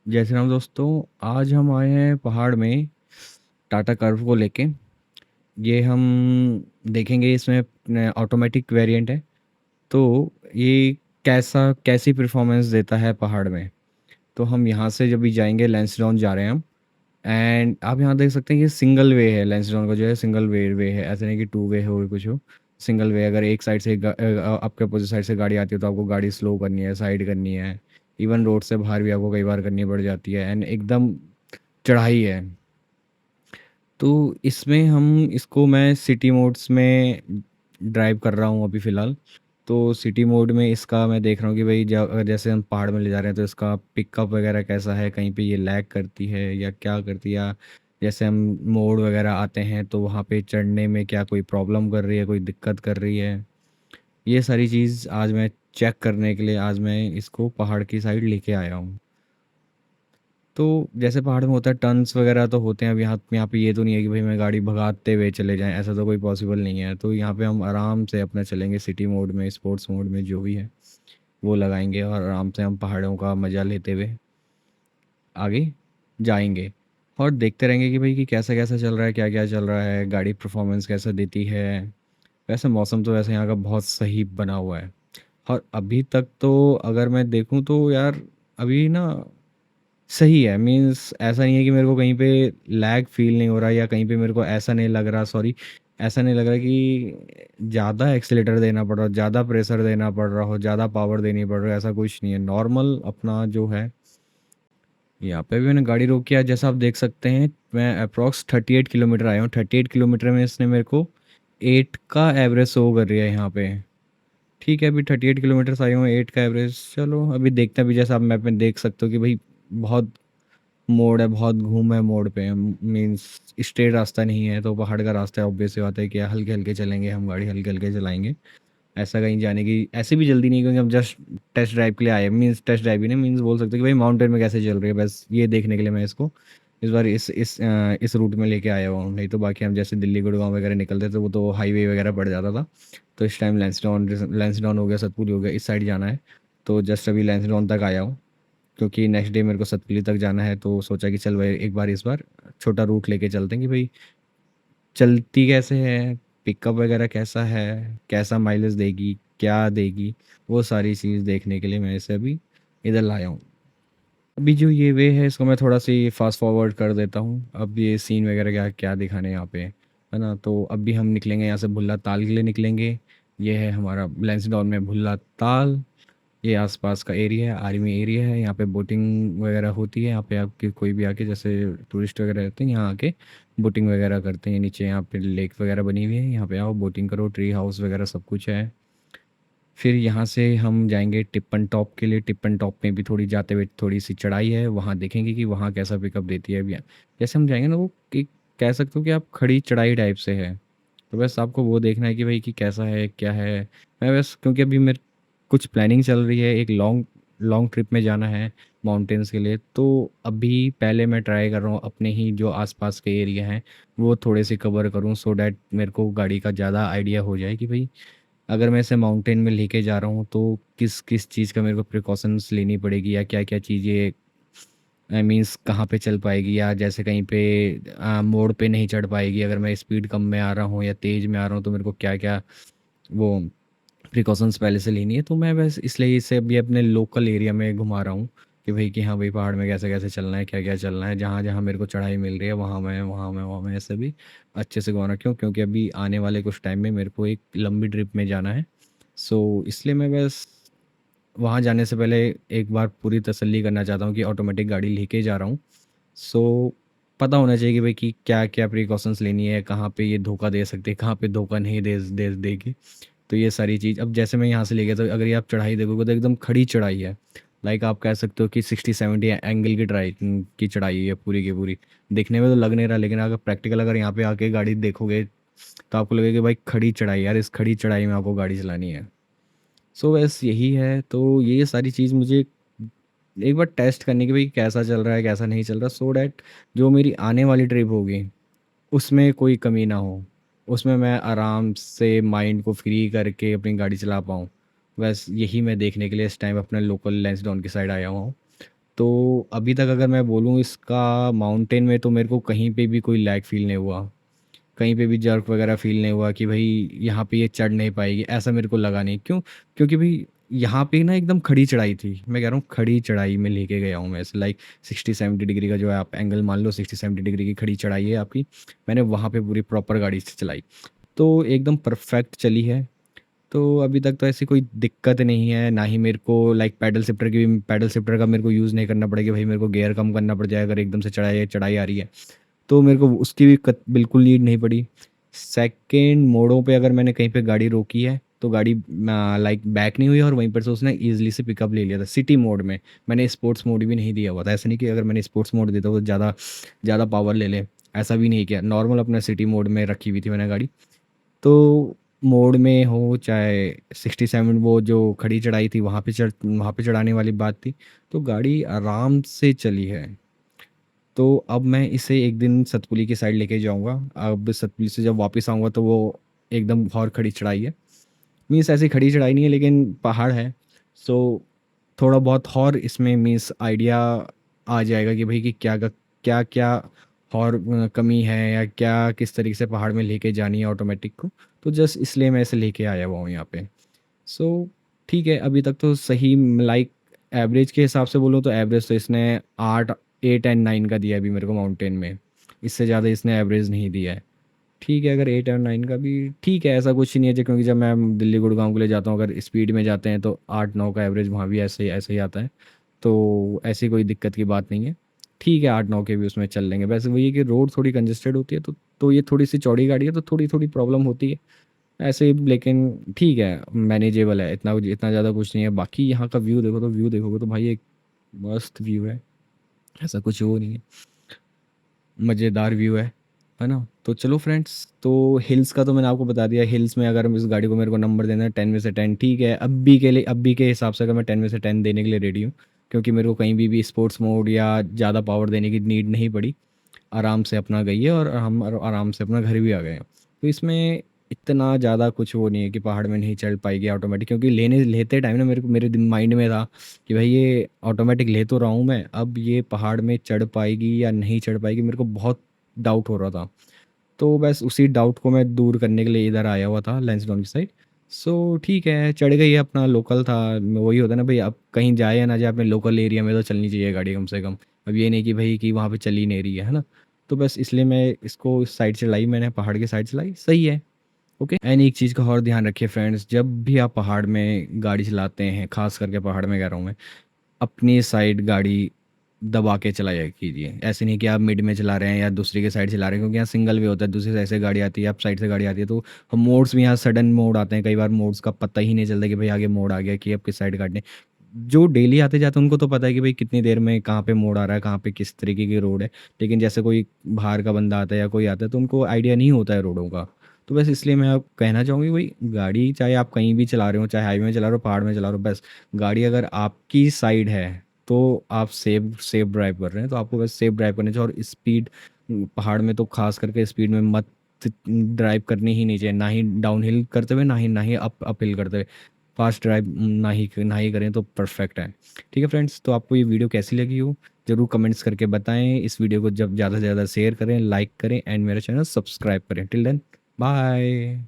जय श्री राम दोस्तों। आज हम आए हैं पहाड़ में टाटा कर्व को लेके। ये हम देखेंगे, इसमें ऑटोमेटिक वेरिएंट है। तो ये कैसी परफॉर्मेंस देता है पहाड़ में। तो हम यहाँ से जब भी जाएंगे, लेंसडाउन जा रहे हैं हम। एंड आप यहाँ देख सकते हैं कि सिंगल वे है, लेंसडाउन का जो है सिंगल वे है, ऐसा नहीं कि टू वे हो कुछ हो। सिंगल वे, अगर एक साइड से आपके अपोजिट साइड से गाड़ी आती है तो आपको गाड़ी स्लो करनी है, साइड करनी है। इवन रोड से बाहर भी आपको कई बार करनी पड़ जाती है, एंड एकदम चढ़ाई है। तो इसमें हम इसको मैं सिटी मोड्स में ड्राइव कर रहा हूँ अभी फ़िलहाल। तो सिटी मोड में इसका मैं देख रहा हूँ कि भाई जैसे हम पहाड़ में ले जा रहे हैं तो इसका पिकअप वगैरह कैसा है, कहीं पे ये लैग करती है या क्या करती है, या जैसे हम मोड़ वगैरह आते हैं तो वहाँ पे चढ़ने में क्या कोई प्रॉब्लम कर रही है, कोई दिक्कत कर रही है। ये सारी चीज़ आज मैं चेक करने के लिए आज मैं इसको पहाड़ की साइड लेके आया हूँ। तो जैसे पहाड़ में होता है, टर्न्स वगैरह तो होते हैं। अब यहाँ पे ये तो नहीं है कि भाई मैं गाड़ी भगाते हुए चले जाएं, ऐसा तो कोई पॉसिबल नहीं है। तो यहाँ पे हम आराम से अपना चलेंगे, सिटी मोड में, स्पोर्ट्स मोड में, जो भी है वो लगाएंगे और आराम से हम पहाड़ों का मज़ा लेते हुए आगे जाएंगे। और देखते रहेंगे कि भाई कि कैसा कैसा चल रहा है, क्या क्या चल रहा है, गाड़ी परफॉर्मेंस कैसा देती है। वैसे मौसम तो वैसे यहाँ का बहुत सही बना हुआ है। और अभी तक तो अगर मैं देखूँ तो यार, अभी ना सही है। मीन्स ऐसा नहीं है कि मेरे को कहीं पे लैग फील नहीं हो रहा, या कहीं पे मेरे को ऐसा नहीं लग रहा, सॉरी, ऐसा नहीं लग रहा कि ज़्यादा एक्सीलेटर देना पड़ रहा हो, ज़्यादा प्रेशर देना पड़ रहा हो, ज़्यादा पावर देनी पड़ रही है, ऐसा कुछ नहीं है। नॉर्मल अपना जो है। यहाँ पे भी मैंने गाड़ी रोकी है, जैसा आप देख सकते हैं। मैं अप्रॉक्स 38 किलोमीटर आया हूँ। 38 किलोमीटर में इसने मेरे को 8 का एवरेज शो कर रही है यहाँ पे। ठीक है, अभी 38 किलोमीटर आए हुए हैं, 8 का एवरेज। चलो अभी देखते हैं। अभी जैसा आप मैप में देख सकते हो कि भाई बहुत मोड़ है, बहुत घूम है मोड़ पे। मीन्स स्ट्रेट रास्ता नहीं है, तो पहाड़ का रास्ता है, ऑब्वियस सी बात है कि हल्के हल्के चलेंगे हम, गाड़ी हल्के हल्के चलाएंगे। ऐसा कहीं जाने की ऐसे भी जल्दी नहीं, क्योंकि हम जस्ट टेस्ट ड्राइव के लिए आए हैं। मीन्स टेस्ट ड्राइव ही नहीं, मीन्स बोल सकते हैं कि भाई माउंटेन में कैसे चल रही है, बस ये देखने के लिए मैं इसको इस बार इस रूट में लेके आया हुआ हूँ। नहीं तो बाकी हम जैसे दिल्ली गुड़गांव वगैरह निकलते तो वो तो हाईवे वगैरह पड़ जाता था। तो इस टाइम लेंसडाउन हो गया, सतपुली हो गया, इस साइड जाना है। तो जस्ट अभी लेंसडाउन तक आया हूँ, क्योंकि नेक्स्ट डे मेरे को सतपुली तक जाना है। तो सोचा कि चल भाई एक बार इस बार छोटा रूट लेके चलते हैं कि भाई चलती कैसे है, पिकअप वगैरह कैसा है, कैसा माइलेज देगी, क्या देगी, वो सारी चीज़ देखने के लिए मैं इसे अभी इधर लाया हूँ। अभी जो ये वे है इसको मैं थोड़ा सी फास्ट फॉरवर्ड कर देता हूँ। अब ये सीन वगैरह क्या क्या दिखाने यहाँ पे, है ना। तो अभी हम निकलेंगे यहाँ से, भुल्ला ताल के लिए निकलेंगे। ये है हमारा लेंसडाउन में भुल्ला ताल। ये आसपास का एरिया है, आर्मी एरिया है। यहाँ पे बोटिंग वगैरह होती है। यहाँ पे आपके कोई भी आके, जैसे टूरिस्ट वगैरह रहते हैं यहाँ आके बोटिंग वगैरह करते हैं। नीचे यहाँ पे लेक वगैरह बनी हुई है, यहाँ पे आओ बोटिंग करो, ट्री हाउस वगैरह सब कुछ है। फिर यहाँ से हम जाएंगे टिप्पन टॉप के लिए। टिप्पन टॉप में भी थोड़ी जाते हुए थोड़ी सी चढ़ाई है, वहाँ देखेंगे कि वहाँ कैसा पिकअप देती है। अभी जैसे हम जाएंगे ना, वो कह सकते हो कि आप खड़ी चढ़ाई टाइप से है। तो बस आपको वो देखना है कि भाई कि कैसा है क्या है। मैं बस, क्योंकि अभी मेरे कुछ प्लानिंग चल रही है, एक लॉन्ग लॉन्ग ट्रिप में जाना है माउंटेन्स के लिए। तो अभी पहले मैं ट्राई कर रहा हूँ अपने ही जो आसपास के एरिया हैं वो थोड़े से कवर करूँ, सो डैट मेरे को गाड़ी का ज़्यादा आइडिया हो जाए कि भाई अगर मैं इसे माउंटेन में लेके जा रहा हूँ तो किस किस चीज़ का मेरे को प्रिकॉशंस लेनी पड़ेगी, या क्या क्या चीज़ें, आई मीन्स कहाँ पे चल पाएगी, या जैसे कहीं पे मोड़ पे नहीं चढ़ पाएगी। अगर मैं स्पीड कम में आ रहा हूँ या तेज़ में आ रहा हूँ तो मेरे को क्या क्या वो प्रिकॉशंस पहले से लेनी है। तो मैं बस इसलिए इसे अभी अपने लोकल एरिया में घुमा रहा हूँ कि भाई कि हाँ भाई पहाड़ में कैसे कैसे चलना है, क्या क्या चलना है, जहाँ जहाँ मेरे को चढ़ाई मिल रही है वहाँ मैं ऐसे भी अच्छे से घुमा रहा। क्यों? क्योंकि अभी आने वाले कुछ टाइम में मेरे को एक लंबी ट्रिप में जाना है। सो इसलिए मैं बस वहाँ जाने से पहले एक बार पूरी तसल्ली करना चाहता हूँ कि ऑटोमेटिक गाड़ी लेके जा रहा हूँ। सो पता होना चाहिए कि भाई कि क्या क्या प्रिकॉशंस लेनी है, कहाँ पे ये धोखा दे सकती है, कहाँ पे धोखा नहीं दे देगी। तो ये सारी चीज़, अब जैसे मैं यहाँ से ले गया तो अगर ये आप चढ़ाई देखोगे तो एकदम खड़ी चढ़ाई है। लाइक आप कह सकते हो कि 60-70 एंगल की चढ़ाई है पूरी की पूरी। देखने में तो लग नहीं रहा, लेकिन अगर प्रैक्टिकल अगर यहाँ पे आके गाड़ी देखोगे तो आपको लगेगा कि भाई खड़ी चढ़ाई यार, इस खड़ी चढ़ाई में आपको गाड़ी चलानी है। सो बस यही है। तो ये सारी चीज़ मुझे एक बार टेस्ट करने की, भाई कैसा चल रहा है कैसा नहीं चल रहा, सो डैट जो मेरी आने वाली ट्रिप होगी उसमें कोई कमी ना हो। उसमें मैं आराम से माइंड को फ्री करके अपनी गाड़ी चला पाऊँ। बस यही मैं देखने के लिए इस टाइम अपने लोकल लेंसडाउन की साइड आया हुआ हूँ। तो अभी तक अगर मैं बोलूँ इसका माउंटेन में, तो मेरे को कहीं पे भी कोई लैग फ़ील नहीं हुआ। कहीं पे भी जर्क वगैरह फ़ील नहीं हुआ कि भई यहाँ पे ये चढ़ नहीं पाएगी, ऐसा मेरे को लगा नहीं। क्यों? क्योंकि भई यहाँ पे ना एकदम खड़ी चढ़ाई थी। मैं कह रहा हूँ खड़ी चढ़ाई में लेके गया हूँ मैं ऐसे, लाइक 60-70 डिग्री का जो है आप एंगल मान लो, 60-70 डिग्री की खड़ी चढ़ाई है आपकी। मैंने वहाँ पे पूरी प्रॉपर गाड़ी से चलाई। तो एकदम परफ़ेक्ट चली है। तो अभी तक तो ऐसी कोई दिक्कत नहीं है, ना ही मेरे को लाइक पैडल शिफ्टर का मेरे को यूज़ नहीं करना पड़ेगा, भाई मेरे को गियर कम करना पड़ जाए अगर एकदम से चढ़ाई चढ़ाई आ रही है। तो मेरे को उसकी भी बिल्कुल नीड नहीं पड़ी। सेकंड मोड़ों पे अगर मैंने कहीं पे गाड़ी रोकी है, तो गाड़ी लाइक बैक नहीं हुई और वहीं पर से उसने ईज़िली से पिकअप ले लिया था सिटी मोड में। मैंने स्पोर्ट्स मोड भी नहीं दिया हुआ था। ऐसा नहीं कि अगर मैंने स्पोर्ट्स मोड देता तो ज़्यादा ज़्यादा पावर ले ले, ऐसा भी नहीं किया। नॉर्मल अपना सिटी मोड में रखी हुई थी मैंने गाड़ी। तो मोड में हो चाहे 67, वो जो खड़ी चढ़ाई थी वहाँ पे चढ़ाने वाली बात थी, तो गाड़ी आराम से चली है। तो अब मैं इसे एक दिन सतपुली की साइड लेके जाऊँगा। अब सतपुली से जब वापस आऊँगा तो वो एकदम और खड़ी चढ़ाई है। मीन्स ऐसी खड़ी चढ़ाई नहीं है लेकिन पहाड़ है। सो थोड़ा बहुत और इसमें मीन्स आइडिया आ जाएगा कि भाई कि क्या-क्या और कमी है या क्या किस तरीके से पहाड़ में लेके जानी है ऑटोमेटिक को। तो जस्ट इसलिए मैं इसे लेके आया हुआ हूँ यहाँ पे। सो ठीक है, अभी तक तो सही, लाइक एवरेज के हिसाब से बोलूँ तो एवरेज तो इसने 8 8 एंड 9 का दिया है अभी मेरे को माउंटेन में। इससे ज़्यादा इसने एवरेज नहीं दिया है। ठीक है, अगर 8 और 9 का भी ठीक है, ऐसा कुछ नहीं है क्योंकि जब मैं दिल्ली गुड़गाँव के लिए जाता हूँ, अगर स्पीड में जाते हैं तो 8-9 का एवरेज वहाँ भी ऐसे ही आता है। तो ऐसी कोई दिक्कत की बात नहीं है। ठीक है, 8-9 के भी उसमें चल लेंगे। वैसे वही है कि रोड थोड़ी कंजेस्टेड होती है, तो ये थोड़ी-सी चौड़ी गाड़ी है तो थोड़ी-थोड़ी प्रॉब्लम होती है। ऐसे ही लेकिन ठीक है, मैनेजेबल है, इतना ज़्यादा कुछ नहीं है। बाकी यहाँ का व्यू देखो, तो व्यू देखोगे तो भाई एक मस्त व्यू है। ऐसा कुछ वो नहीं है, मज़ेदार व्यू है ना? तो चलो फ्रेंड्स, तो हिल्स का तो मैंने आपको बता दिया। हिल्स में अगर इस गाड़ी को मेरे को नंबर देना है 10 में से 10, ठीक है। अभी के हिसाब से अगर मैं 10 में से 10 देने के लिए रेडी हूँ, क्योंकि मेरे को कहीं भी स्पोर्ट्स मोड या ज़्यादा पावर देने की नीड नहीं पड़ी। आराम से अपना गई है और हम आराम से अपना घर भी आ गए हैं। तो इसमें इतना ज़्यादा कुछ वो नहीं है कि पहाड़ में नहीं चढ़ पाएगी ऑटोमेटिक, क्योंकि लेते टाइम ना मेरे माइंड में था कि भाई ये ऑटोमेटिक ले तो रहा हूँ मैं, अब ये पहाड़ में चढ़ पाएगी या नहीं चढ़ पाएगी, मेरे को बहुत डाउट हो रहा था। तो बस उसी डाउट को मैं दूर करने के लिए इधर आया हुआ था लैंसडाउन की साइड। सो ठीक है, चढ़ गई है, अपना लोकल था। वही होता है ना भाई, अब कहीं जाए या ना जाए, अपने लोकल एरिया में तो चलनी चाहिए गाड़ी कम से कम। अब ये नहीं कि भाई कि वहाँ पे चल ही नहीं रही है ना? तो बस इसलिए मैं इसको इस साइड चलाई, मैंने पहाड़ की साइड चलाई, सही है। ओके, एंड एक चीज़ का और ध्यान रखिए फ्रेंड्स, जब भी आप पहाड़ में गाड़ी चलाते हैं, खास करके पहाड़ में कह रहा हूँ मैं, अपनी साइड गाड़ी दबा के चलाया कीजिए। ऐसे नहीं कि आप मिड में चला रहे हैं या दूसरी के साइड चला रहे हैं, क्योंकि यहाँ सिंगल वे होता है, दूसरी साइड से गाड़ी आती है, आप साइड से गाड़ी आती है, तो हम मोड्स भी यहाँ सडन मोड आते हैं, कई बार मोड्स का पता ही नहीं चलता कि भाई आगे मोड़ आ गया कि अब किस साइड काटने। जो डेली आते जाते हैं उनको तो पता है कि भाई कितनी देर में कहाँ पे मोड़ आ रहा है, कहाँ पे किस तरीके की रोड है। लेकिन जैसे कोई बाहर का बंदा आता है या कोई आता है तो उनको आइडिया नहीं होता है रोडों का। तो बस इसलिए मैं आप कहना चाहूँगी, भाई गाड़ी चाहे आप कहीं भी चला रहे हो, चाहे हाईवे में चला रहे हो, पहाड़ में चला रहे हो, बस गाड़ी अगर आपकी साइड है तो आप सेफ ड्राइव कर रहे हैं, तो आपको बस सेफ ड्राइव करनी चाहिए। और स्पीड, पहाड़ में तो खास करके स्पीड में मत ड्राइव करनी ही नहीं चाहिए, ना ही डाउनहिल करते हुए, ना ही अपहिल करते हुए। फास्ट ड्राइव ना ही करें तो परफेक्ट है। ठीक है फ्रेंड्स, तो आपको ये वीडियो कैसी लगी हो ज़रूर कमेंट्स करके बताएं। इस वीडियो को जब ज़्यादा से ज़्यादा शेयर करें, लाइक करें एंड मेरा चैनल सब्सक्राइब करें। Till then, bye.